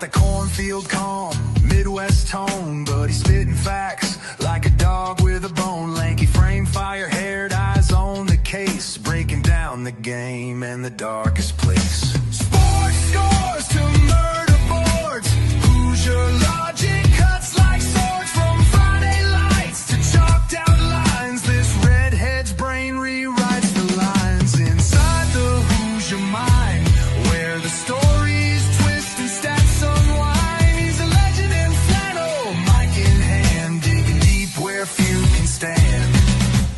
that cornfield calm, Midwest tone, but he's spitting facts like a dog with a bone. Lanky frame, fire-haired, eyes on the case, breaking down the game and the darkest place. Sports scores to murder boards, Hoosier logic cuts like swords. From Friday lights to chalked out lines, this redhead's brain rewrites the lines. Inside the Hoosier mind, where the stories twist and stats unwind. He's a legend in flannel, mic in hand, digging deep where few can stand.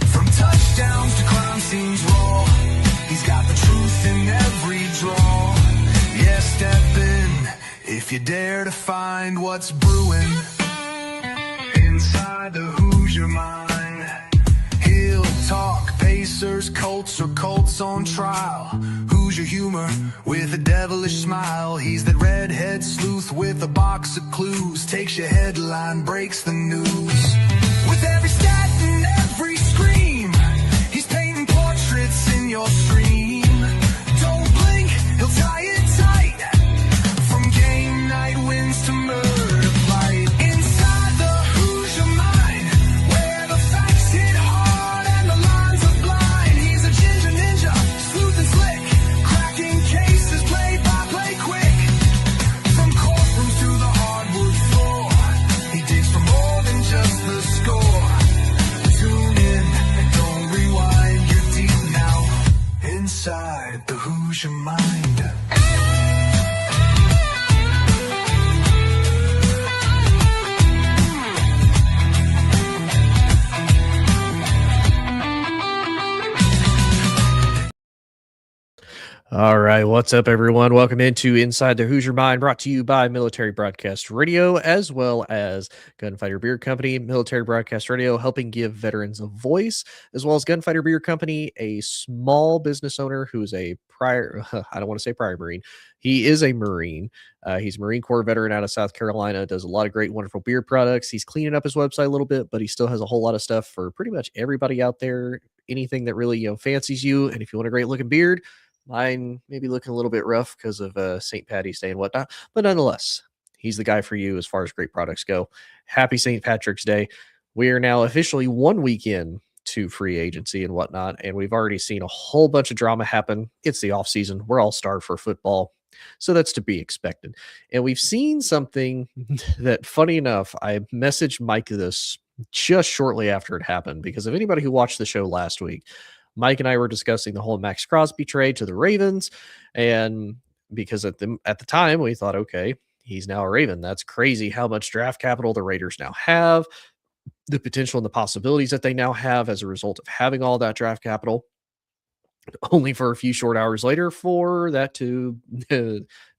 From touchdowns to crime scenes raw, he's got the truth in every draw. Yeah, step in if you dare to find what's brewing inside the Hoosier mind. He'll talk Pacers, Colts, or Colts on trial. Hoosier humor with a devilish smile. He's that redhead sleuth with a box of clues. Takes your headline, breaks the news. With every stat and every scream, he's painting portraits in your stream. Don't blink, he'll tie it tight. From game night wins to murder flight. Inside the Hoosier mind, where the facts hit hard and the lines are blind. He's a ginger ninja, smooth and slick, cracking cases play by play quick. From courtrooms to the hardwood floor, he digs for more than just the score. Tune in and don't rewind, you're deep now inside the Hoosier mind. All right, what's up, everyone? Welcome into Inside the Hoosier Mind, brought to you by Military Broadcast Radio, as well as Gunfighter Beer Company. Military Broadcast Radio helping give veterans a voice, as well as Gunfighter Beer Company, a small business owner who is a prior, I don't want to say prior Marine. He is a Marine. He's a Marine Corps veteran out of South Carolina, does a lot of great, wonderful beer products. He's cleaning up his website a little bit, but he still has a whole lot of stuff for pretty much everybody out there. Anything that really, fancies you. And if you want a great looking beard, mine may be looking a little bit rough because of St. Patty's Day and whatnot, but nonetheless, he's the guy for you as far as great products go. Happy St. Patrick's Day. We are now officially 1 week in to free agency and whatnot, and we've already seen a whole bunch of drama happen. It's the off season. We're all starved for football, so that's to be expected. And we've seen something that, funny enough, I messaged Mike this just shortly after it happened, because if anybody who watched the show last week, Mike and I were discussing the whole Max Crosby trade to the Ravens, and because at the time we thought, okay, he's now a Raven. That's crazy how much draft capital the Raiders now have, the potential and the possibilities that they now have as a result of having all that draft capital, only for a few short hours later for that to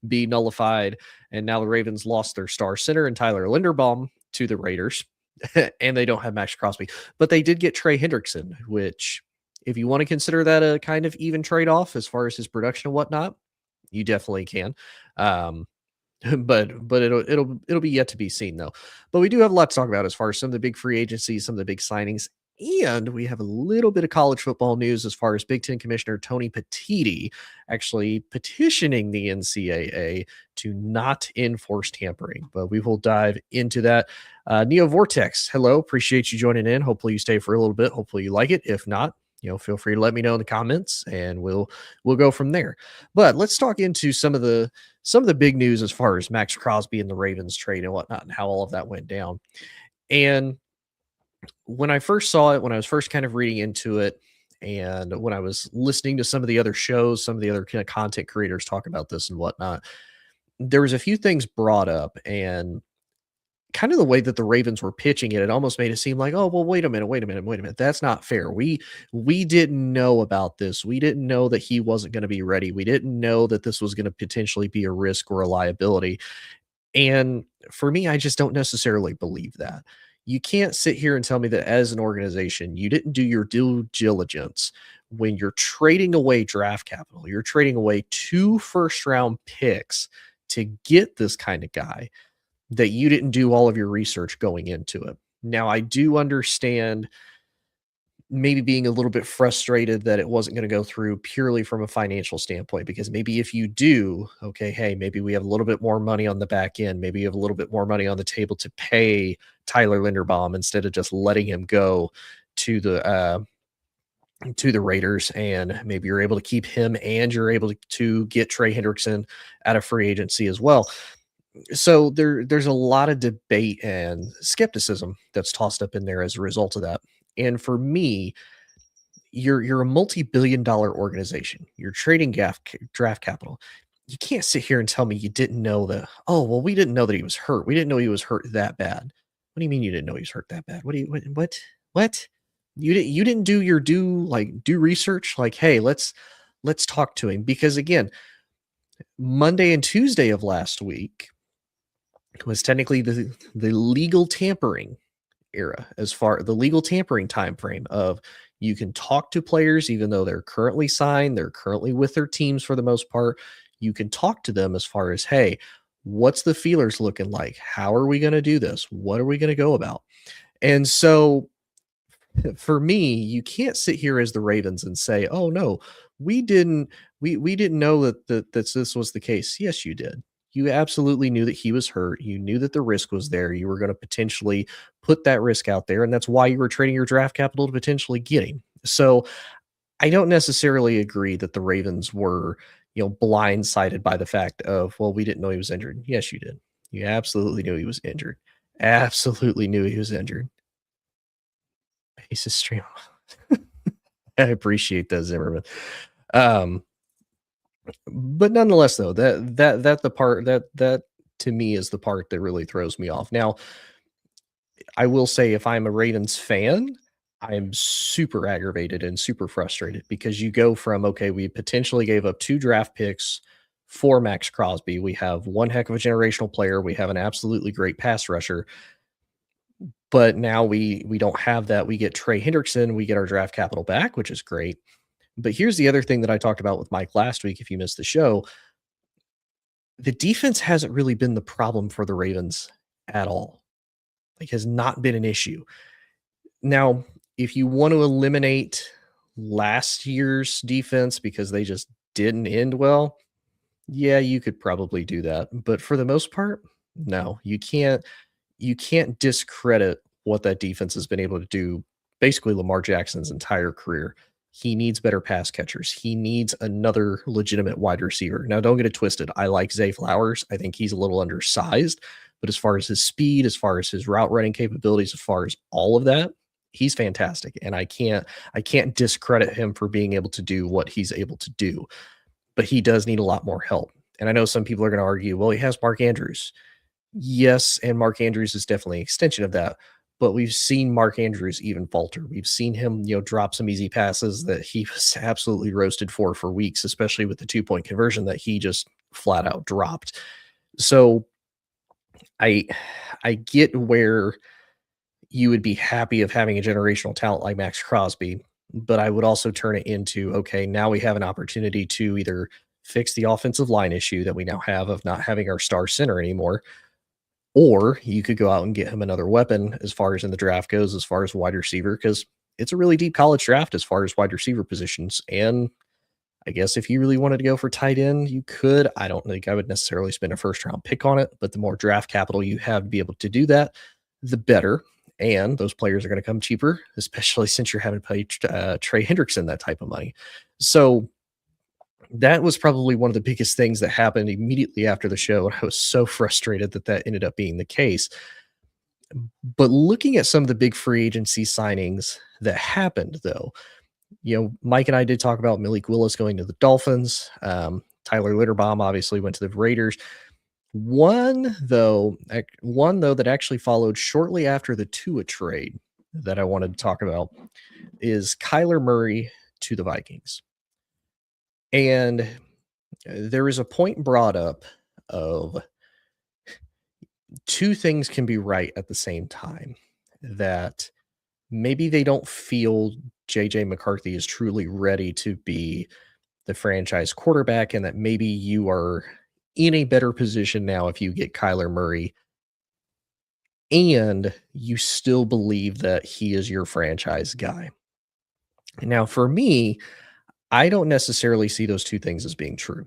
be nullified. And now the Ravens lost their star center and Tyler Linderbaum to the Raiders, and they don't have Max Crosby, but they did get Trey Hendrickson, which, if you want to consider that a kind of even trade-off as far as his production and whatnot, you definitely can. But it'll be yet to be seen, though. But we do have a lot to talk about as far as some of the big free agencies, some of the big signings, and we have a little bit of college football news as far as Big 10 Commissioner Tony Petitti actually petitioning the NCAA to not enforce tampering. But we will dive into that. Neo Vortex, hello. Appreciate you joining in. Hopefully you stay for a little bit. Hopefully you like it. If not, feel free to let me know in the comments, and we'll go from there. But let's talk into some of the big news as far as Max Crosby and the Ravens trade and whatnot, and how all of that went down. And when I first saw it, when I was first kind of reading into it, and when I was listening to some of the other shows, some of the other kind of content creators talk about this and whatnot, there was a few things brought up, and kind of the way that the Ravens were pitching it almost made it seem like, oh, well, wait a minute. That's not fair. We didn't know about this. We didn't know that he wasn't going to be ready. We didn't know that this was going to potentially be a risk or a liability. And for me, I just don't necessarily believe that. You can't sit here and tell me that as an organization, you didn't do your due diligence when you're trading away draft capital. You're trading away 2 first-round picks to get this kind of guy, that you didn't do all of your research going into it. Now, I do understand maybe being a little bit frustrated that it wasn't going to go through purely from a financial standpoint, because maybe if you do, okay, hey, maybe we have a little bit more money on the back end, maybe you have a little bit more money on the table to pay Tyler Linderbaum instead of just letting him go to the Raiders, and maybe you're able to keep him and you're able to get Trey Hendrickson out of free agency as well. So there's a lot of debate and skepticism that's tossed up in there as a result of that. And for me, you're a multi-billion dollar organization. You're trading draft capital. You can't sit here and tell me you didn't know that. Oh, well, we didn't know that he was hurt. We didn't know he was hurt that bad. What do you mean you didn't know he was hurt that bad? What do you what? You didn't do your do research? Like, hey, let's talk to him. Because again, Monday and Tuesday of last week was technically the legal tampering era, as far the legal tampering time frame of you can talk to players even though they're currently signed, they're currently with their teams for the most part. You can talk to them as far as, hey, what's the feelers looking like? How are we going to do this? What are we going to go about? And so for me, you can't sit here as the Ravens and say, "Oh no, we didn't know that this was the case." Yes, you did. You absolutely knew that he was hurt. You knew that the risk was there. You were going to potentially put that risk out there, and that's why you were trading your draft capital to potentially get him. So I don't necessarily agree that the Ravens were, blindsided by the fact of, well, we didn't know he was injured. Yes, you did. You absolutely knew he was injured. Absolutely knew he was injured. He's a stream. I appreciate that, Zimmerman. Um, but nonetheless, though, that the part that to me is the part that really throws me off. Now, I will say if I'm a Ravens fan, I'm super aggravated and super frustrated because you go from, okay, we potentially gave up 2 draft picks for Max Crosby. We have one heck of a generational player. We have an absolutely great pass rusher. But now we don't have that. We get Trey Hendrickson, we get our draft capital back, which is great. But here's the other thing that I talked about with Mike last week, if you missed the show. The defense hasn't really been the problem for the Ravens at all. Like, has not been an issue. Now, if you want to eliminate last year's defense because they just didn't end well, yeah, you could probably do that. But for the most part, no, you can't discredit what that defense has been able to do basically Lamar Jackson's entire career. He needs better pass catchers. He needs another legitimate wide receiver. Now, don't get it twisted. I like Zay Flowers. I think he's a little undersized, but as far as his speed, as far as his route running capabilities, as far as all of that, he's fantastic. And I can't discredit him for being able to do what he's able to do, but he does need a lot more help. And I know some people are going to argue, well, he has Mark Andrews. Yes, and Mark Andrews is definitely an extension of that, but we've seen Mark Andrews even falter. We've seen him, drop some easy passes that he was absolutely roasted for weeks, especially with the 2-point conversion that he just flat out dropped. So I I get where you would be happy of having a generational talent like Max Crosby, but I would also turn it into, okay, now we have an opportunity to either fix the offensive line issue that we now have of not having our star center anymore, or you could go out and get him another weapon as far as in the draft goes, as far as wide receiver, because it's a really deep college draft as far as wide receiver positions. And I guess if you really wanted to go for tight end, you could. I don't think I would necessarily spend a first round pick on it, but the more draft capital you have to be able to do that, the better. And those players are going to come cheaper, especially since you're having to pay Trey Hendrickson that type of money. So that was probably one of the biggest things that happened immediately after the show. And I was so frustrated that that ended up being the case. But looking at some of the big free agency signings that happened, though, Mike and I did talk about Malik Willis going to the Dolphins. Tyler Linderbaum obviously went to the Raiders. One though that actually followed shortly after the Tua trade that I wanted to talk about is Kyler Murray to the Vikings. And there is a point brought up of two things can be right at the same time, that maybe they don't feel JJ McCarthy is truly ready to be the franchise quarterback, and that maybe you are in a better position now if you get Kyler Murray and you still believe that he is your franchise guy. Now, for me, I don't necessarily see those two things as being true.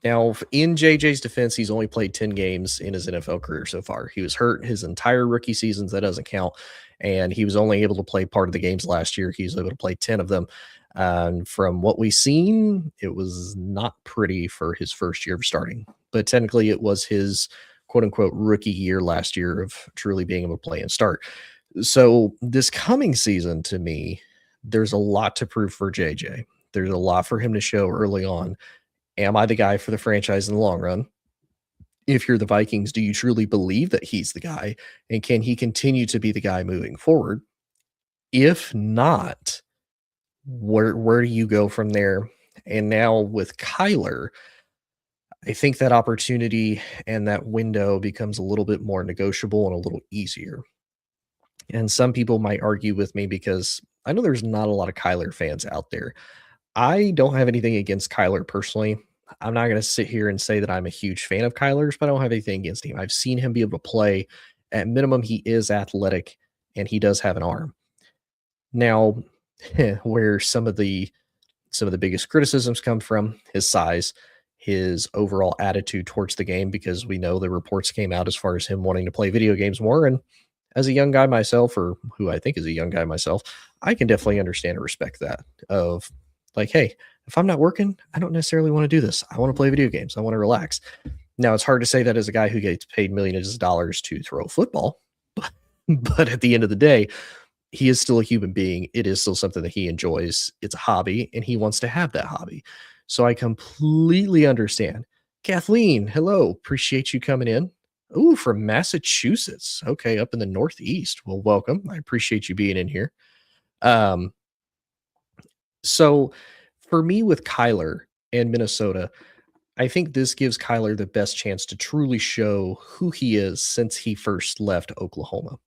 Now, in JJ's defense, he's only played 10 games in his NFL career so far. He was hurt his entire rookie seasons. That doesn't count. And he was only able to play part of the games last year. He was able to play 10 of them. And from what we've seen, it was not pretty for his first year of starting. But technically, it was his quote unquote rookie year last year of truly being able to play and start. So, this coming season, to me, there's a lot to prove for JJ. There's a lot for him to show early on. Am I the guy for the franchise in the long run? If you're the Vikings, do you truly believe that he's the guy? And can he continue to be the guy moving forward? If not, where do you go from there? And now with Kyler, I think that opportunity and that window becomes a little bit more negotiable and a little easier. And some people might argue with me because I know there's not a lot of Kyler fans out there. I don't have anything against Kyler personally. I'm not going to sit here and say that I'm a huge fan of Kyler's, but I don't have anything against him. I've seen him be able to play. At minimum, he is athletic and he does have an arm. Now, where some of the biggest criticisms come from his size, his overall attitude towards the game, because we know the reports came out as far as him wanting to play video games more. And as a young guy myself, or who I think is a young guy myself, I can definitely understand and respect that of like, hey, if I'm not working, I don't necessarily want to do this. I want to play video games. I want to relax. Now, it's hard to say that as a guy who gets paid millions of dollars to throw a football, but at the end of the day, he is still a human being. It is still something that he enjoys. It's a hobby, and he wants to have that hobby. So I completely understand. Kathleen, hello. Appreciate you coming in. Ooh, from Massachusetts. Okay, up in the Northeast. Well, welcome. I appreciate you being in here. Um, so for me with Kyler and Minnesota, I think this gives Kyler the best chance to truly show who he is since he first left Oklahoma.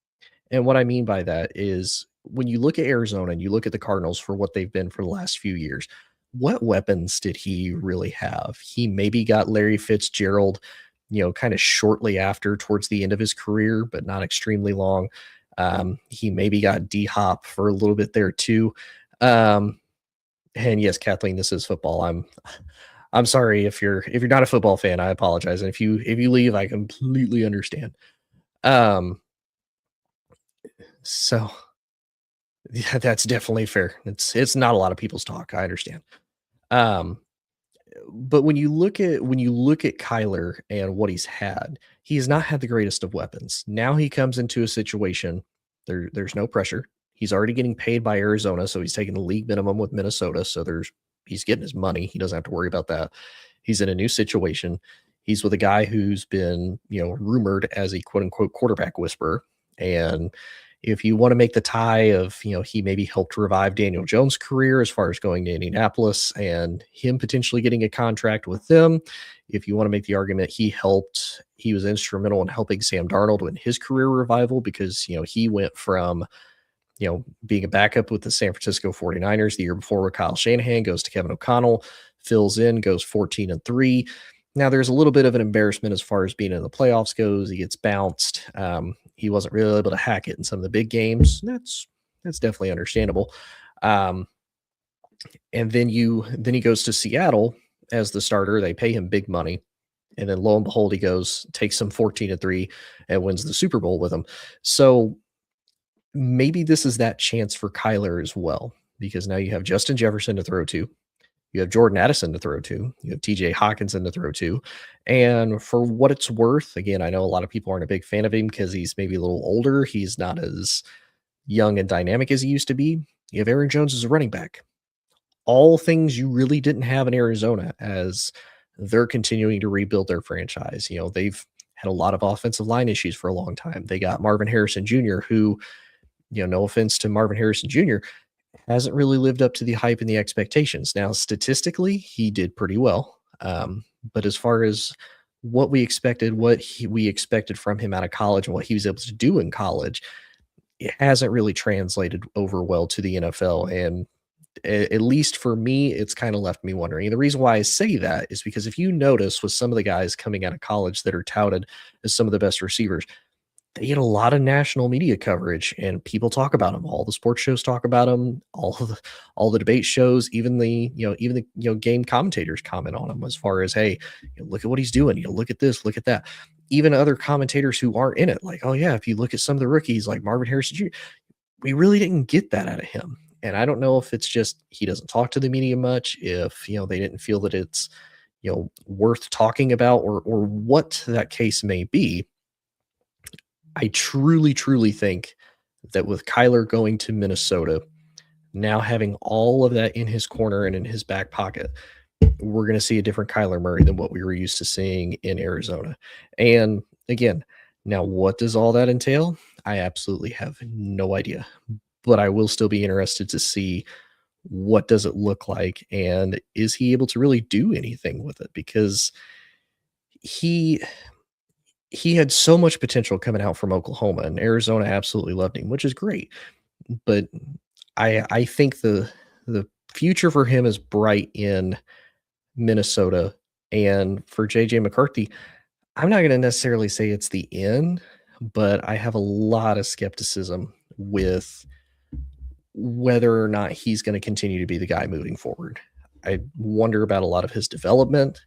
And what I mean by that is when you look at Arizona and you look at the Cardinals for what they've been for the last few years, what weapons did he really have? He maybe got Larry Fitzgerald, kind of shortly after towards the end of his career, but not extremely long. He maybe got D Hop for a little bit there too. Um, and yes, Kathleen, this is football. I'm sorry if you're not a football fan, I apologize. And if you leave, I completely understand. Um, so yeah, that's definitely fair. It's not a lot of people's talk. I understand. Um, but when you look at Kyler and what he's had, he has not had the greatest of weapons. Now he comes into a situation, there's no pressure. He's already getting paid by Arizona, so he's taking the league minimum with Minnesota. So he's getting his money. He doesn't have to worry about that. He's in a new situation. He's with a guy who's been, rumored as a quote unquote quarterback whisperer. And if you want to make the tie of, he maybe helped revive Daniel Jones' career as far as going to Indianapolis and him potentially getting a contract with them. If you want to make the argument he was instrumental in helping Sam Darnold in his career revival because, he went from, being a backup with the San Francisco 49ers the year before with Kyle Shanahan, goes to Kevin O'Connell, fills in, goes 14-3. Now there's a little bit of an embarrassment as far as being in the playoffs goes. He gets bounced. He wasn't really able to hack it in some of the big games. That's definitely understandable. Um, and then he goes to Seattle as the starter. They pay him big money. And then lo and behold, he takes some 14-3 and wins the Super Bowl with them. So maybe this is that chance for Kyler as well, because now you have Justin Jefferson to throw to. You have Jordan Addison to throw to. You have TJ Hawkinson to throw to. And for what it's worth, again, I know a lot of people aren't a big fan of him because he's maybe a little older. He's not as young and dynamic as he used to be. You have Aaron Jones as a running back. All things you really didn't have in Arizona as they're continuing to rebuild their franchise. They've had a lot of offensive line issues for a long time. They got Marvin Harrison Jr., who, no offense to Marvin Harrison Jr., hasn't really lived up to the hype and the expectations. Now, statistically, he did pretty well. But as far as what we expected, we expected from him out of college and what he was able to do in college, it hasn't really translated over well to the NFL. And at least for me, it's kind of left me wondering. And the reason why I say that is because if you notice with some of the guys coming out of college that are touted as some of the best receivers, they get a lot of national media coverage and people talk about them. All the sports shows talk about them, all the debate shows, even the game commentators comment on him as far as, hey, look at what he's doing, look at this, look at that. Even other commentators who aren't in it, like, oh yeah, if you look at some of the rookies like Marvin Harrison Jr., we really didn't get that out of him. And I don't know if it's just he doesn't talk to the media much, if they didn't feel that it's worth talking about, or what that case may be. I truly, truly think that with Kyler going to Minnesota, now having all of that in his corner and in his back pocket, we're going to see a different Kyler Murray than what we were used to seeing in Arizona. And again, now what does all that entail? I absolutely have no idea, but I will still be interested to see what does it look like and is he able to really do anything with it, because he he had so much potential coming out from Oklahoma, and Arizona absolutely loved him, which is great. But I think the future for him is bright in Minnesota. And for JJ McCarthy, I'm not going to necessarily say it's the end, but I have a lot of skepticism with whether or not he's going to continue to be the guy moving forward. I wonder about a lot of his development.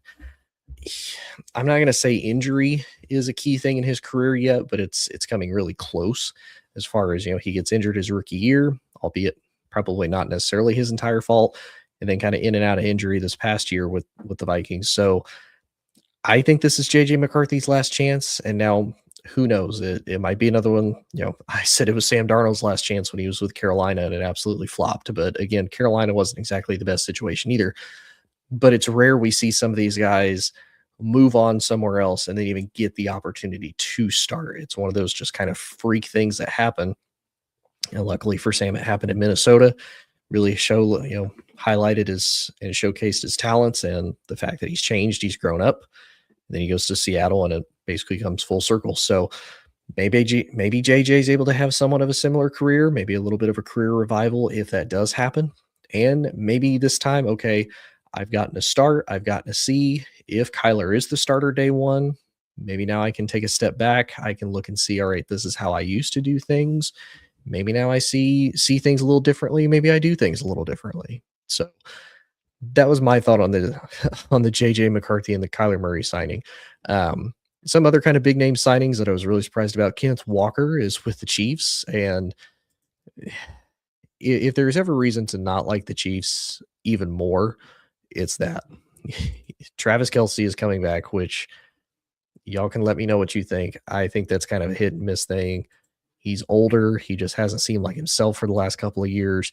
I'm not going to say injury is a key thing in his career yet, but it's coming really close as far as, he gets injured his rookie year, albeit probably not necessarily his entire fault, and then kind of in and out of injury this past year with the Vikings. So I think this is JJ McCarthy's last chance. And now who knows? It might be another one. I said it was Sam Darnold's last chance when he was with Carolina and it absolutely flopped. But again, Carolina wasn't exactly the best situation either. But it's rare we see some of these guys move on somewhere else and then even get the opportunity to start. It's one of those just kind of freak things that happen. And luckily for Sam, it happened in Minnesota. Really highlighted his and showcased his talents and the fact that he's changed, he's grown up. And then he goes to Seattle and it basically comes full circle. So maybe JJ's able to have somewhat of a similar career, maybe a little bit of a career revival if that does happen. And maybe this time, okay, I've gotten a start. I've gotten to see if Kyler is the starter day one. Maybe now I can take a step back. I can look and see, all right, this is how I used to do things. Maybe now I see things a little differently. Maybe I do things a little differently. So that was my thought on the on the JJ McCarthy and the Kyler Murray signing. Some other kind of big name signings that I was really surprised about. Kenneth Walker is with the Chiefs, and if there's ever reason to not like the Chiefs even more, it's that. Travis Kelce is coming back, which y'all can let me know what you think. I think that's kind of a hit and miss thing. He's older. He just hasn't seemed like himself for the last couple of years.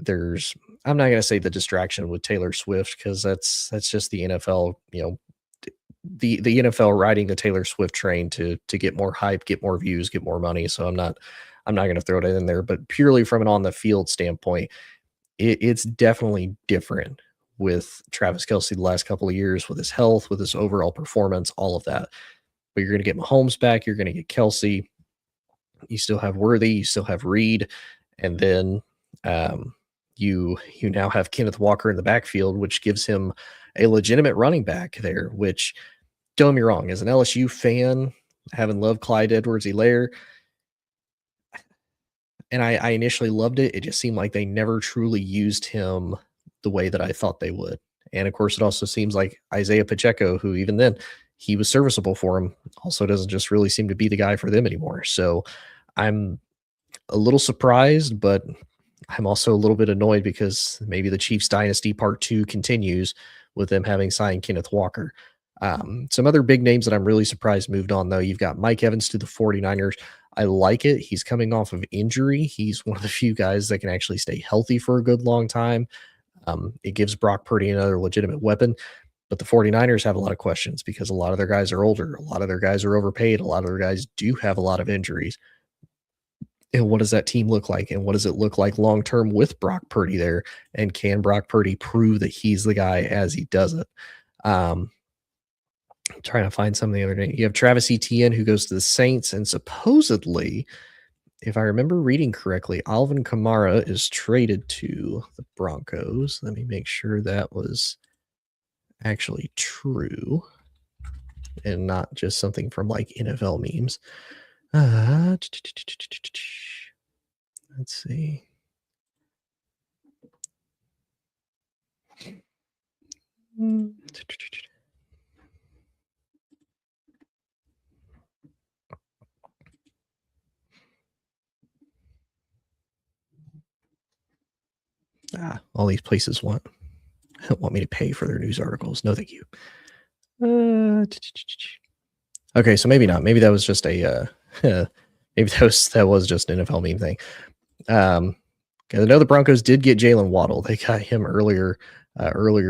I'm not going to say the distraction with Taylor Swift, because that's just the NFL, the NFL riding the Taylor Swift train to get more hype, get more views, get more money. So I'm not going to throw it in there, but purely from an on the field standpoint, it's definitely different with Travis Kelce the last couple of years, with his health, with his overall performance, all of that. But you're going to get Mahomes back. You're going to get Kelce. You still have Worthy. You still have Reed. And then you now have Kenneth Walker in the backfield, which gives him a legitimate running back there, which, don't get me wrong, as an LSU fan, having loved Clyde Edwards-Helaire, and I initially loved it. It just seemed like they never truly used him the way that I thought they would. And of course, it also seems like Isaiah Pacheco, who even then he was serviceable for him, also doesn't just really seem to be the guy for them anymore. So I'm a little surprised, but I'm also a little bit annoyed because maybe the Chiefs dynasty part 2 continues with them having signed Kenneth Walker. Some other big names that I'm really surprised moved on, though. You've got Mike Evans to the 49ers. I like it. He's coming off of injury. He's one of the few guys that can actually stay healthy for a good long time. It gives Brock Purdy another legitimate weapon. But the 49ers have a lot of questions because a lot of their guys are older. A lot of their guys are overpaid. A lot of their guys do have a lot of injuries. And what does that team look like? And what does it look like long term with Brock Purdy there? And can Brock Purdy prove that he's the guy as he does it? I'm trying to find something the other day. You have Travis Etienne, who goes to the Saints, and supposedly, if I remember reading correctly, Alvin Kamara is traded to the Broncos. Let me make sure that was actually true and not just something from like NFL memes. Uh, let's see. Mm. All these places want me to pay for their news articles. No, thank you. Uh, okay, so maybe not. Maybe that was just a maybe that was just an NFL meme thing. Um, 'Cause I know the Broncos did get Jalen Waddle. They got him earlier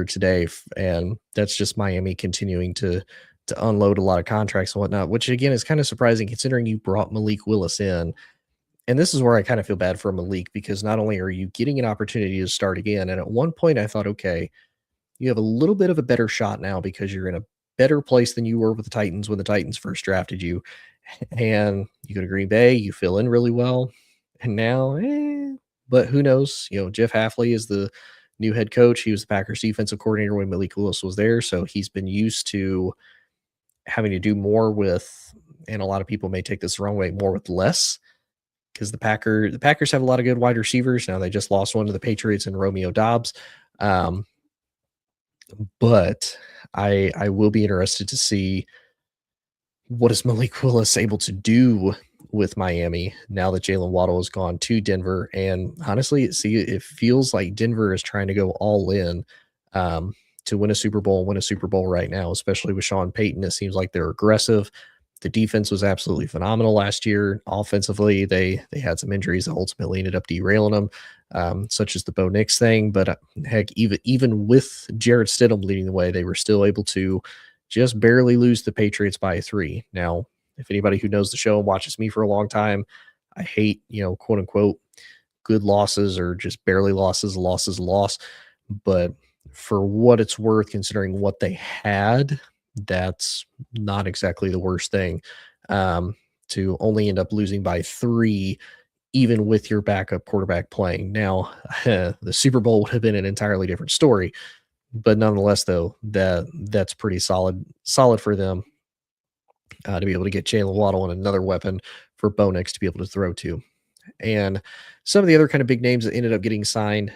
today, and that's just Miami continuing to unload a lot of contracts and whatnot. Which again is kind of surprising considering you brought Malik Willis in. And this is where I kind of feel bad for Malik because not only are you getting an opportunity to start again, and at one point I thought, okay, you have a little bit of a better shot now because you're in a better place than you were with the Titans when the Titans first drafted you. And you go to Green Bay, you fill in really well. And now, but who knows? Jeff Halfley is the new head coach. He was the Packers defensive coordinator when Malik Willis was there. So he's been used to having to do more with, and a lot of people may take this the wrong way, more with less because the Packers have a lot of good wide receivers. Now they just lost one to the Patriots and Romeo Dobbs. Um, but I will be interested to see what is Malik Willis able to do with Miami now that Jalen Waddle has gone to Denver. And honestly, it feels like Denver is trying to go all in to win a Super Bowl right now, especially with Sean Payton. It seems like they're aggressive. The defense was absolutely phenomenal last year. Offensively, they had some injuries that ultimately ended up derailing them, such as the Bo Nix thing. But heck, even with Jarrett Stidham leading the way, they were still able to just barely lose the Patriots by 3. Now, if anybody who knows the show and watches me for a long time, I hate, quote unquote, good losses or just barely losses. A loss is a loss. But for what it's worth, considering what they had, that's not exactly the worst thing. To only end up losing by 3, even with your backup quarterback playing. Now, the Super Bowl would have been an entirely different story, but nonetheless, though, that's pretty solid for them to be able to get Jalen Waddle and another weapon for Bo Nix to be able to throw to. And some of the other kind of big names that ended up getting signed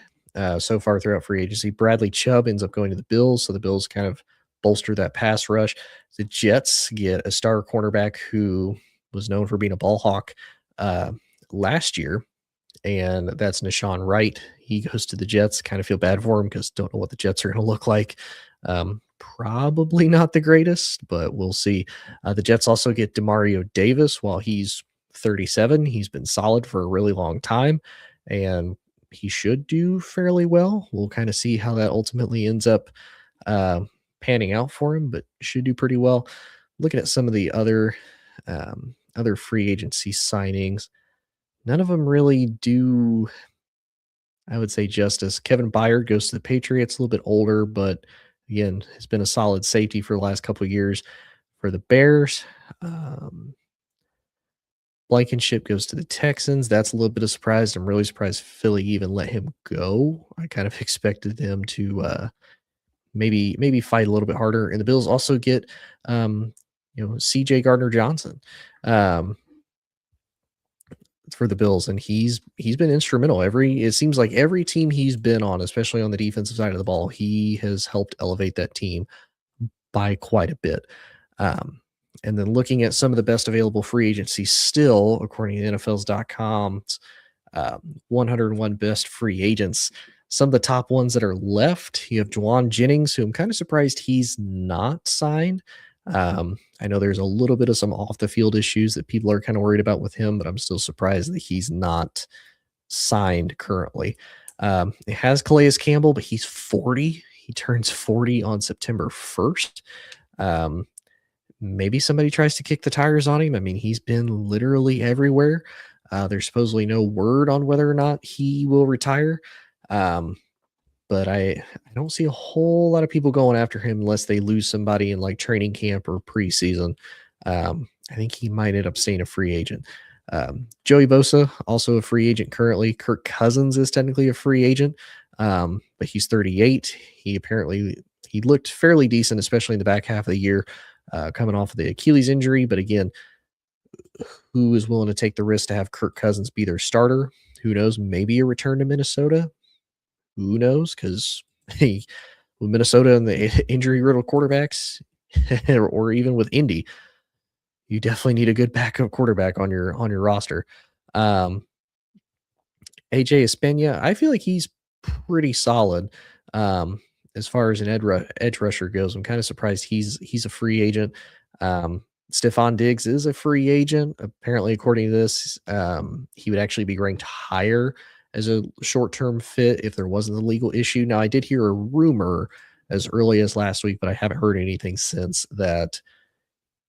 so far throughout free agency, Bradley Chubb ends up going to the Bills, so the Bills kind of bolster that pass rush. The Jets get a star cornerback who was known for being a ball hawk uh, last year, and that's Nashawn Wright. He goes to the Jets. Kind of feel bad for him because don't know what the Jets are going to look like. Probably not the greatest, but we'll see. The Jets also get Demario Davis while he's 37. He's been solid for a really long time, and he should do fairly well. We'll kind of see how that ultimately ends up uh, panning out for him, but should do pretty well. Looking at some of the other free agency signings, none of them really do, I would say, justice. Kevin Byard goes to the Patriots, a little bit older, but again, has been a solid safety for the last couple of years for the Bears. Um, Blankenship goes to the Texans. That's a little bit of surprise. I'm really surprised Philly even let him go. I kind of expected them to maybe fight a little bit harder. And the Bills also get CJ Gardner Johnson. For the Bills, and he's been instrumental. It seems like every team he's been on, especially on the defensive side of the ball, he has helped elevate that team by quite a bit. Um, and then looking at some of the best available free agency still, according to NFLs.com's 101 best free agents, some of the top ones that are left, you have Juwan Jennings, who I'm kind of surprised he's not signed. I know there's a little bit of some off the field issues that people are kind of worried about with him, but I'm still surprised that he's not signed currently. It has Calais Campbell, but he's 40. He turns 40 on September 1st. Maybe somebody tries to kick the tires on him. I mean, he's been literally everywhere. There's supposedly no word on whether or not he will retire. But I don't see a whole lot of people going after him unless they lose somebody in like training camp or preseason. I think he might end up staying a free agent. Joey Bosa, also a free agent currently. Kirk Cousins is technically a free agent, but he's 38. He looked fairly decent, especially in the back half of the year, coming off of the Achilles injury. But again, who is willing to take the risk to have Kirk Cousins be their starter? Who knows? Maybe a return to Minnesota. Who knows? Because hey, with Minnesota and the injury riddled quarterbacks, or even with Indy, you definitely need a good backup quarterback on your roster. Um, AJ Espena, I feel like he's pretty solid as far as an edge rusher goes. I'm kind of surprised he's a free agent. Stephon Diggs is a free agent. Apparently, according to this, he would actually be ranked higher as a short-term fit if there wasn't a legal issue. Now, I did hear a rumor as early as last week, but I haven't heard anything since that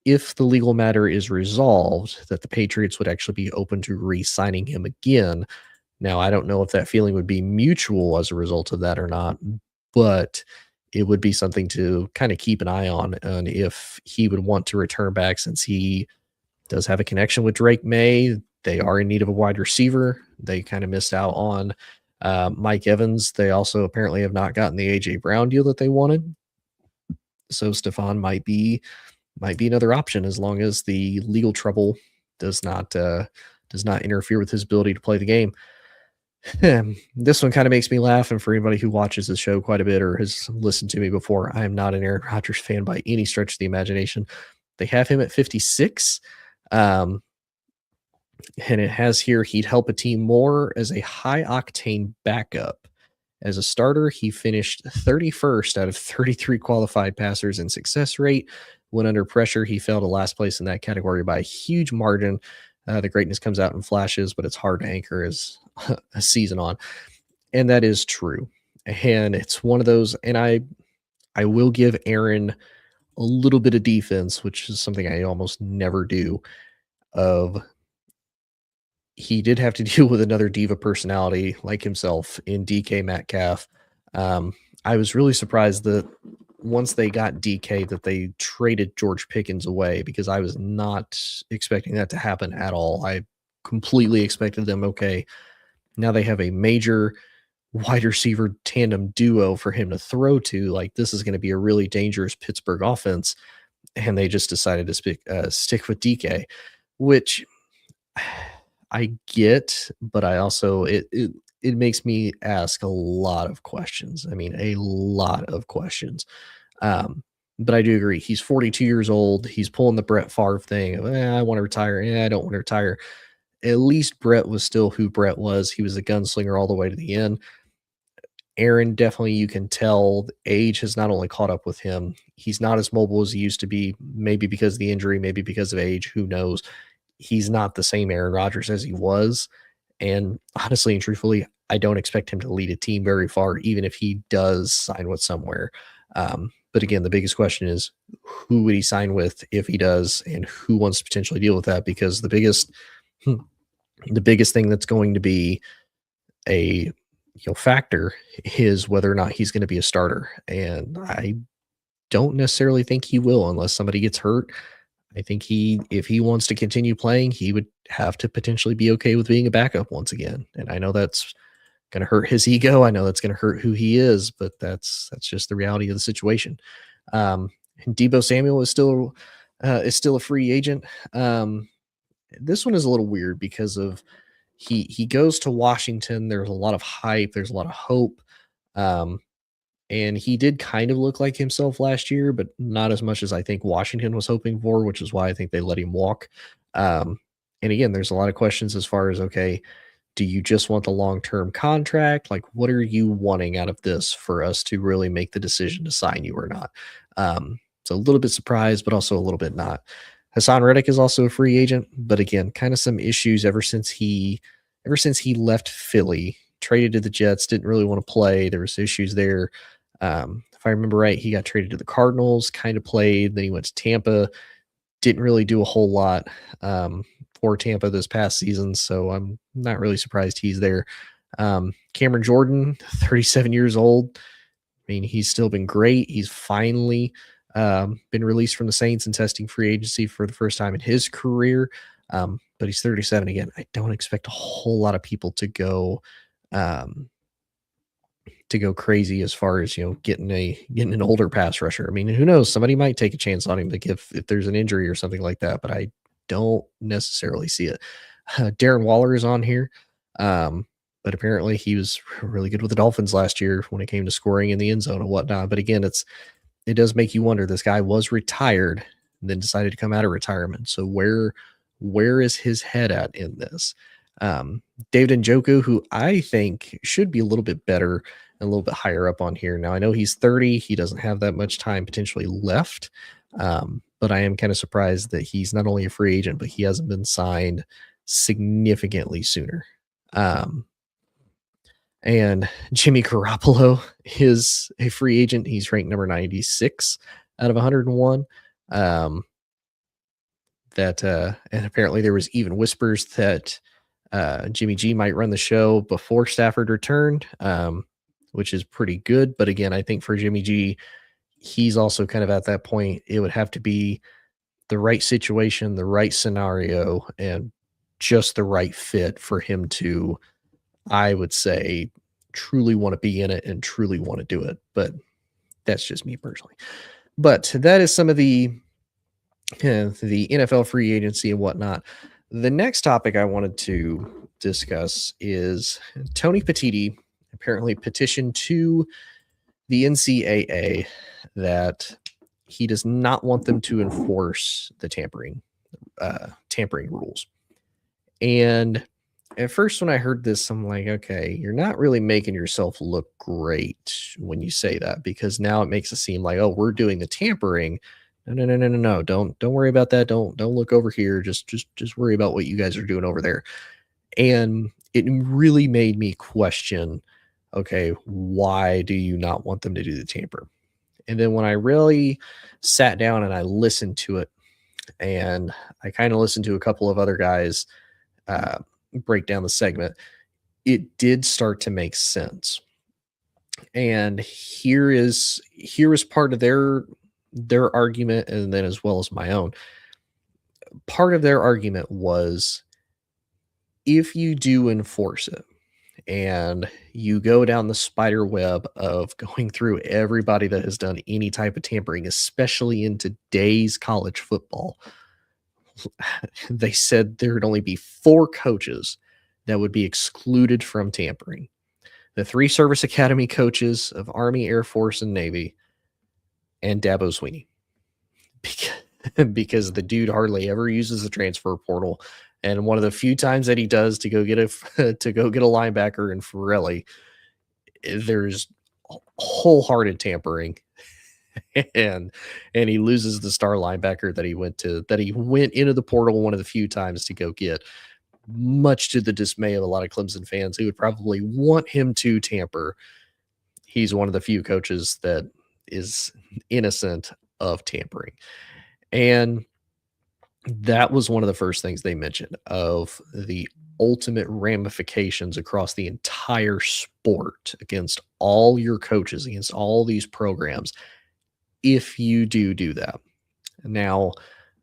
if the legal matter is resolved, that the Patriots would actually be open to re-signing him again. Now, I don't know if that feeling would be mutual as a result of that or not, but it would be something to kind of keep an eye on if he would want to return back since he does have a connection with Drake May. They are in need of a wide receiver. They kind of missed out on Mike Evans. They also apparently have not gotten the AJ Brown deal that they wanted. So Stephon might be another option as long as the legal trouble does not interfere with his ability to play the game. This one kind of makes me laugh, and for anybody who watches the show quite a bit or has listened to me before, I am not an Aaron Rodgers fan by any stretch of the imagination. They have him at 56, um, and it has here he'd help a team more as a high-octane backup. As a starter, he finished 31st out of 33 qualified passers in success rate. When under pressure, he fell to last place in that category by a huge margin. The greatness comes out in flashes, but it's hard to anchor as a season on. And that is true. And it's one of those, and I will give Aaron a little bit of defense, which is something I almost never do, of he did have to deal with another diva personality like himself in DK Metcalf. I was really surprised that once they got DK that they traded George Pickens away because I was not expecting that to happen at all. I completely expected them, okay, now they have a major wide receiver tandem duo for him to throw to. Like, this is going to be a really dangerous Pittsburgh offense. And they just decided to stick with DK, which I get, but I also it makes me ask a lot of questions. I mean, a lot of questions. But I do agree. He's 42 years old. He's pulling the Brett Favre thing of, I want to retire. I don't want to retire. At least Brett was still who Brett was. He was a gunslinger all the way to the end. Aaron, definitely, you can tell the age has not only caught up with him. He's not as mobile as he used to be, maybe because of the injury, maybe because of age. Who knows? He's not the same Aaron Rodgers as he was. And honestly and truthfully, I don't expect him to lead a team very far, even if he does sign with somewhere. But again, the biggest question is who would he sign with if he does, and who wants to potentially deal with that? Because the biggest thing that's going to be a factor is whether or not he's going to be a starter. And I don't necessarily think he will unless somebody gets hurt. I think if he wants to continue playing, he would have to potentially be okay with being a backup once again. And I know that's going to hurt his ego. I know that's going to hurt who he is, but that's just the reality of the situation. And Debo Samuel is still a free agent. This one is a little weird because of he goes to Washington. There's a lot of hype. There's a lot of hope. And he did kind of look like himself last year, but not as much as I think Washington was hoping for, which is why I think they let him walk. And again, there's a lot of questions as far as, okay, do you just want the long-term contract? Like, what are you wanting out of this for us to really make the decision to sign you or not? So a little bit surprised, but also a little bit not. Hassan Reddick is also a free agent, but again, kind of some issues ever since he left Philly, traded to the Jets, didn't really want to play. There was issues there. If I remember right, he got traded to the Cardinals, kind of played. Then he went to Tampa, didn't really do a whole lot for Tampa this past season. So I'm not really surprised he's there. Cameron Jordan, 37 years old. I mean, he's still been great. He's finally been released from the Saints and testing free agency for the first time in his career. But he's 37 again. I don't expect a whole lot of people to go crazy as far as getting an older pass rusher. I mean, who knows? Somebody might take a chance on him, like if there's an injury or something like that. But don't necessarily see it. Darren Waller is on here, but apparently he was really good with the Dolphins last year when it came to scoring in the end zone and whatnot. But again, it does make you wonder. This guy was retired and then decided to come out of retirement. So where is his head at in this? David Njoku, who I think should be a little bit better and a little bit higher up on here. Now I know he's 30. He doesn't have that much time potentially left. But I am kind of surprised that he's not only a free agent, but he hasn't been signed significantly sooner. And Jimmy Garoppolo is a free agent. He's ranked number 96 out of 101. And apparently there was even whispers that Jimmy G might run the show before Stafford returned, which is pretty good. But again, I think for Jimmy G, he's also kind of at that point. It would have to be the right situation, the right scenario, and just the right fit for him to, I would say, truly want to be in it and truly want to do it. But that's just me personally. But that is some of the NFL free agency and whatnot. The next topic I wanted to discuss is Tony Petitti apparently petitioned to the NCAA that he does not want them to enforce the tampering rules. And at first, when I heard this, I'm like, okay, you're not really making yourself look great when you say that, because now it makes it seem like, oh, we're doing the tampering. No. Don't worry about that. Don't look over here. Just worry about what you guys are doing over there. And it really made me question, okay, why do you not want them to do the tamper? And then when I really sat down and I listened to it, and I kind of listened to a couple of other guys break down the segment, it did start to make sense. And here is part of their argument, and then as well as my own. Part of their argument was, if you do enforce it and you go down the spider web of going through everybody that has done any type of tampering, especially in today's college football, they said there would only be 4 coaches that would be excluded from tampering: the 3 service academy coaches of Army, Air Force, and Navy, and Dabo Sweeney, because the dude hardly ever uses the transfer portal. And one of the few times that he does to go get a linebacker in Forelli, there's wholehearted tampering, and he loses the star linebacker that he went into the portal one of the few times to go get, much to the dismay of a lot of Clemson fans who would probably want him to tamper. He's one of the few coaches that is innocent of tampering. And that was one of the first things they mentioned, of the ultimate ramifications across the entire sport against all your coaches, against all these programs, if you do that. Now,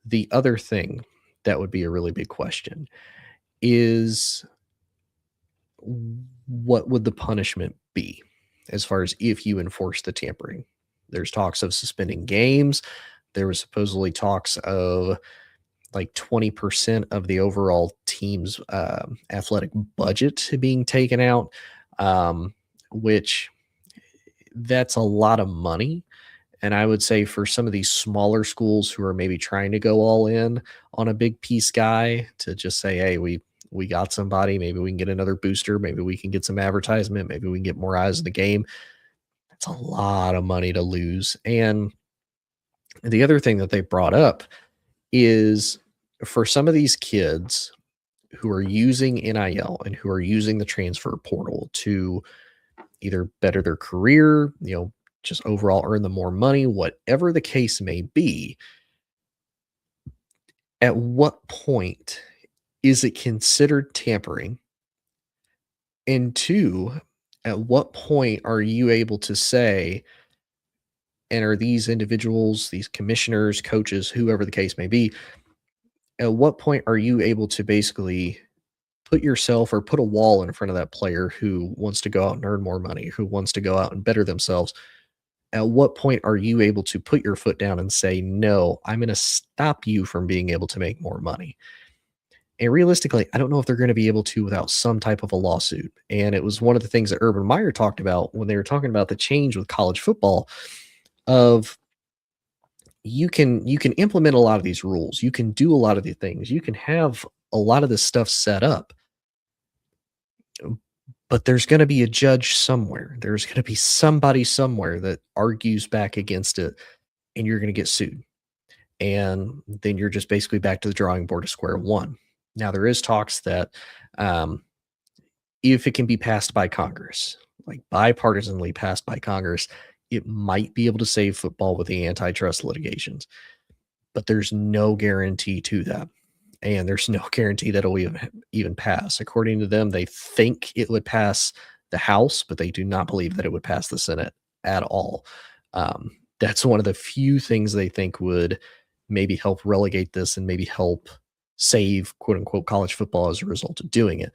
the other thing that would be a really big question is, what would the punishment be as far as if you enforce the tampering? There's talks of suspending games. There was supposedly talks of like 20% of the overall team's athletic budget being taken out, which that's a lot of money. And I would say for some of these smaller schools who are maybe trying to go all in on a big piece guy, to just say, hey, we got somebody, maybe we can get another booster, maybe we can get some advertisement, maybe we can get more eyes in the game. That's a lot of money to lose. And the other thing that they brought up is, for some of these kids who are using NIL and who are using the transfer portal to either better their career, just overall earn them more money, whatever the case may be, at what point is it considered tampering? And 2, at what point are you able to say, and are these individuals, these commissioners, coaches, whoever the case may be, at what point are you able to basically put yourself or put a wall in front of that player who wants to go out and earn more money, who wants to go out and better themselves? At what point are you able to put your foot down and say, no, I'm going to stop you from being able to make more money? And realistically, I don't know if they're going to be able to without some type of a lawsuit. And it was one of the things that Urban Meyer talked about when they were talking about the change with college football of you can implement a lot of these rules. You can do a lot of the things. You can have a lot of this stuff set up, but there's going to be a judge somewhere. There's going to be somebody somewhere that argues back against it, and you're going to get sued. And then you're just basically back to the drawing board to square one. Now there is talks that um, if it can be passed by Congress, like bipartisanly passed by Congress, it might be able to save football with the antitrust litigations. But there's no guarantee to that. And there's no guarantee that it'll even pass. According to them, they think it would pass the House, but they do not believe that it would pass the Senate at all. That's one of the few things they think would maybe help relegate this and maybe help save quote unquote college football as a result of doing it.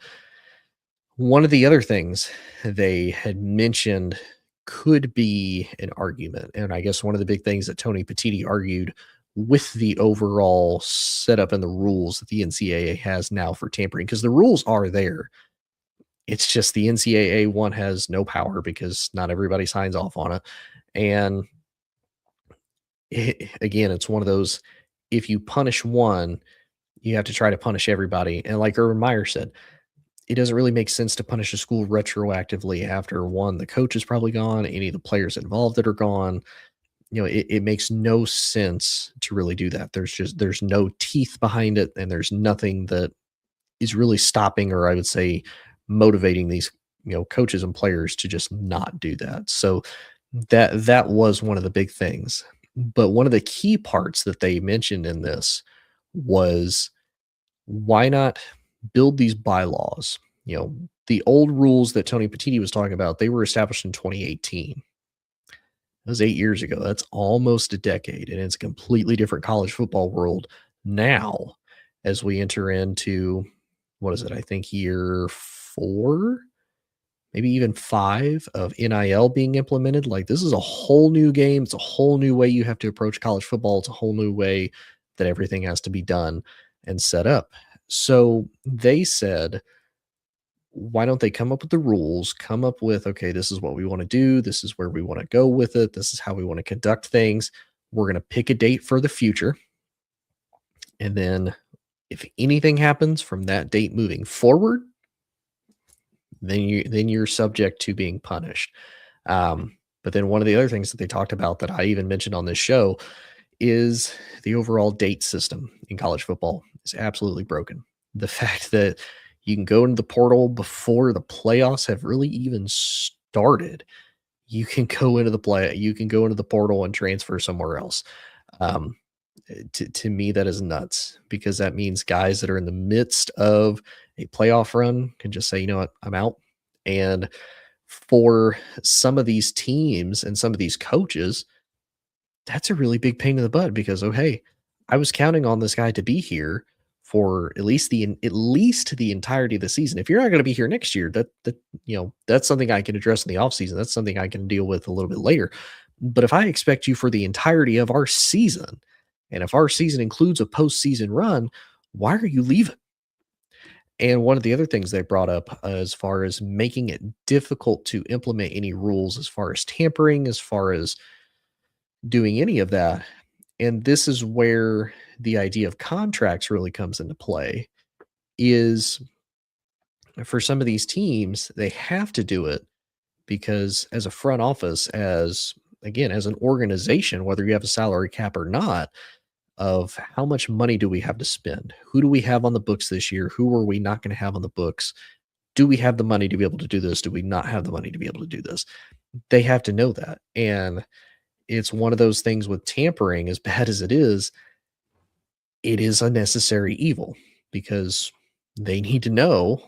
One of the other things they had mentioned could be an argument. And I guess one of the big things that Tony Petitti argued with the overall setup and the rules that the NCAA has now for tampering, because the rules are there. It's just the NCAA one has no power because not everybody signs off on it. And again, it's one of those, if you punish one, you have to try to punish everybody. And like Urban Meyer said, it doesn't really make sense to punish a school retroactively after one, the coach is probably gone, any of the players involved that are gone. It makes no sense to really do that. There's no teeth behind it, and there's nothing that is really stopping, or I would say motivating these, coaches and players to just not do that. So that was one of the big things. But one of the key parts that they mentioned in this was, why not build these bylaws? The old rules that Tony Petitti was talking about, they were established in 2018. That was 8 years ago. That's almost a decade, and it's a completely different college football world now as we enter into, what is it? I think year 4, maybe even 5 of NIL being implemented. Like, this is a whole new game. It's a whole new way you have to approach college football. It's a whole new way that everything has to be done and set up. So they said, why don't they come up with the rules, come up with, okay, this is what we want to do. This is where we want to go with it. This is how we want to conduct things. We're going to pick a date for the future. And then if anything happens from that date moving forward, then you're subject to being punished. But then one of the other things that they talked about that I even mentioned on this show is the overall date system in college football is absolutely broken. The fact that you can go into the portal before the playoffs have really even started. You can go into the portal and transfer somewhere else. To me, that is nuts, because that means guys that are in the midst of a playoff run can just say, you know what, I'm out. And for some of these teams and some of these coaches, that's a really big pain in the butt, because, oh, hey, I was counting on this guy to be here for at least the entirety of the season. If you're not going to be here next year, that's something I can address in the offseason. That's something I can deal with a little bit later. But if I expect you for the entirety of our season, and if our season includes a postseason run, why are you leaving? And one of the other things they brought up, as far as making it difficult to implement any rules as far as tampering, as far as doing any of that. And this is where the idea of contracts really comes into play, is for some of these teams, they have to do it because as a front office, as an organization, whether you have a salary cap or not, of how much money do we have to spend? Who do we have on the books this year? Who are we not going to have on the books? Do we have the money to be able to do this? Do we not have the money to be able to do this? They have to know that. And it's one of those things with tampering, as bad as it is a necessary evil, because they need to know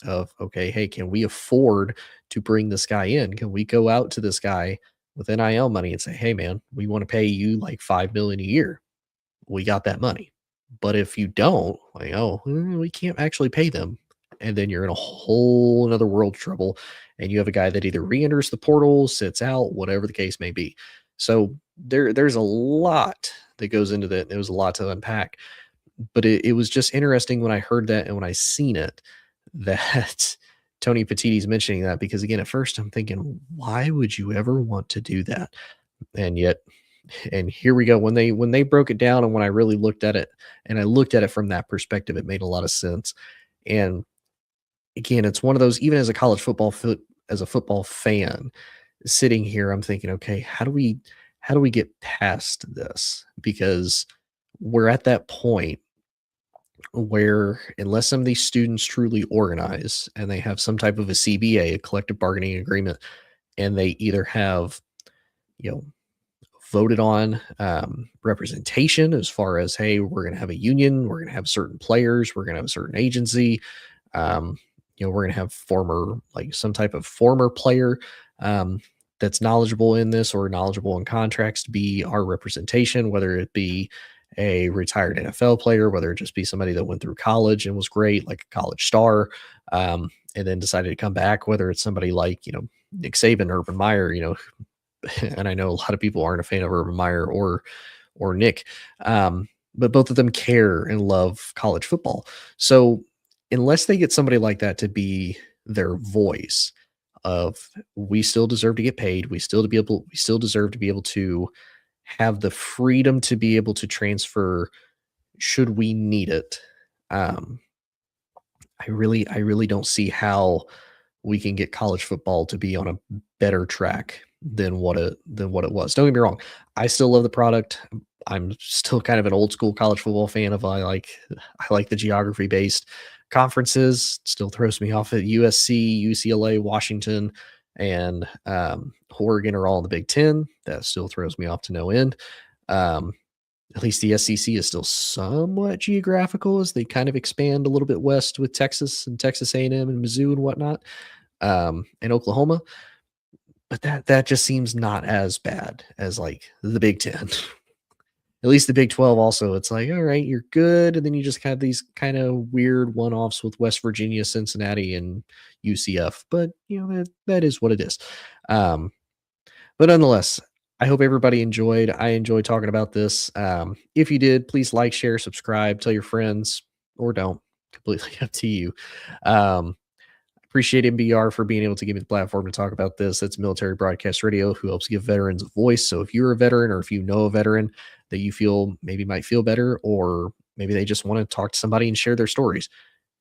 of, okay, hey, can we afford to bring this guy in? Can we go out to this guy with NIL money and say, hey man, we want to pay you like $5 million a year. We got that money. But if you don't, like, we can't actually pay them. And then you're in a whole another world of trouble. And you have a guy that either re-enters the portal, sits out, whatever the case may be. So there's a lot that goes into that. It was a lot to unpack, but it was just interesting when I heard that and when I seen it that Tony Petitti's mentioning that, because again, at first I'm thinking, why would you ever want to do that? And yet, and here we go. When they broke it down and when I really looked at it and I looked at it from that perspective, it made a lot of sense. And again, it's one of those, even as a college football as a football fan, sitting here, I'm thinking, okay, how do we get past this? Because we're at that point where unless some of these students truly organize and they have some type of a CBA, a collective bargaining agreement, and they either have, you know, voted on representation as far as, hey, we're going to have a union, we're going to have certain players, we're going to have a certain agency, um, we're going to have like some type of former player um, that's knowledgeable in this or knowledgeable in contracts to be our representation, whether it be a retired NFL player, whether it just be somebody that went through college and was great, like a college star, and then decided to come back, whether it's somebody like, Nick Saban, Urban Meyer, and I know a lot of people aren't a fan of Urban Meyer or Nick, but both of them care and love college football. So unless they get somebody like that to be their voice of, we still deserve to get paid, we still deserve to be able to have the freedom to be able to transfer should we need it. I really don't see how we can get college football to be on a better track than what it was. Don't get me wrong. I still love the product. I'm still kind of an old school college football fan of I like the geography based conferences. Still throws me off at USC, UCLA, Washington, and Oregon are all in the Big 10. That still throws me off to no end. At least the SEC is still somewhat geographical as they kind of expand a little bit west with Texas and Texas A&M and Mizzou and whatnot, and Oklahoma. But that just seems not as bad as like the Big 10. At least the Big 12 also, it's like, all right, you're good. And then you just have these kind of weird one-offs with West Virginia, Cincinnati, and UCF. But, that is what it is. But nonetheless, I hope everybody enjoyed. I enjoyed talking about this. If you did, please like, share, subscribe, tell your friends, or don't. Completely up to you. Appreciate MBR for being able to give me the platform to talk about this. That's Military Broadcast Radio, who helps give veterans a voice. So if you're a veteran or if you know a veteran that you feel maybe might feel better, or maybe they just want to talk to somebody and share their stories,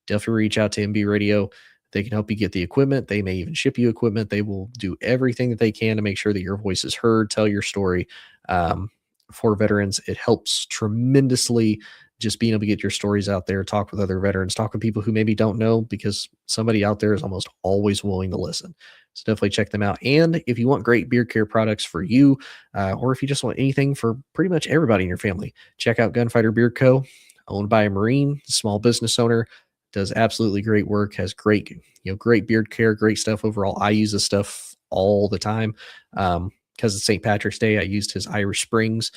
definitely reach out to MB Radio. They can help you get the equipment. They may even ship you equipment. They will do everything that they can to make sure that your voice is heard, tell your story. For veterans, it helps tremendously just being able to get your stories out there, talk with other veterans, talk with people who maybe don't know, because somebody out there is almost always willing to listen. So definitely check them out. And if you want great beard care products for you, or if you just want anything for pretty much everybody in your family, check out Gunfighter Beard Co., owned by a Marine, small business owner, does absolutely great work, has great beard care, great stuff overall. I use this stuff all the time. Because it's St. Patrick's Day, I used his Irish Springs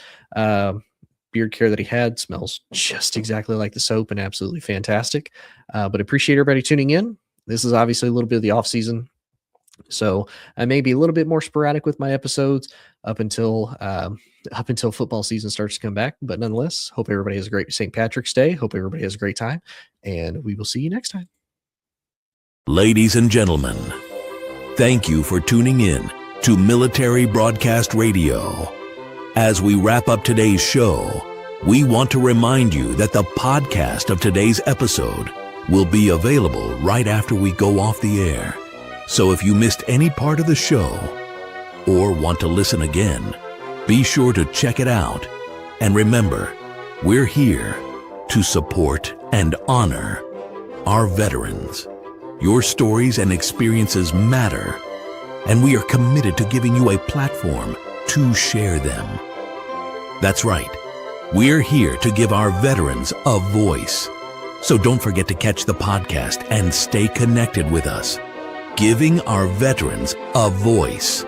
beard care that he had. Smells just exactly like the soap and absolutely fantastic. But appreciate everybody tuning in. This is obviously a little bit of the off season, so I may be a little bit more sporadic with my episodes up until football season starts to come back. But nonetheless, hope everybody has a great St. Patrick's Day. Hope everybody has a great time, and we will see you next time. Ladies and gentlemen, thank you for tuning in to Military Broadcast Radio. As we wrap up today's show, we want to remind you that the podcast of today's episode will be available right after we go off the air. So if you missed any part of the show or want to listen again, be sure to check it out. And remember, we're here to support and honor our veterans. Your stories and experiences matter, and we are committed to giving you a platform to share them. That's right. We're here to give our veterans a voice. So don't forget to catch the podcast and stay connected with us. Giving our veterans a voice.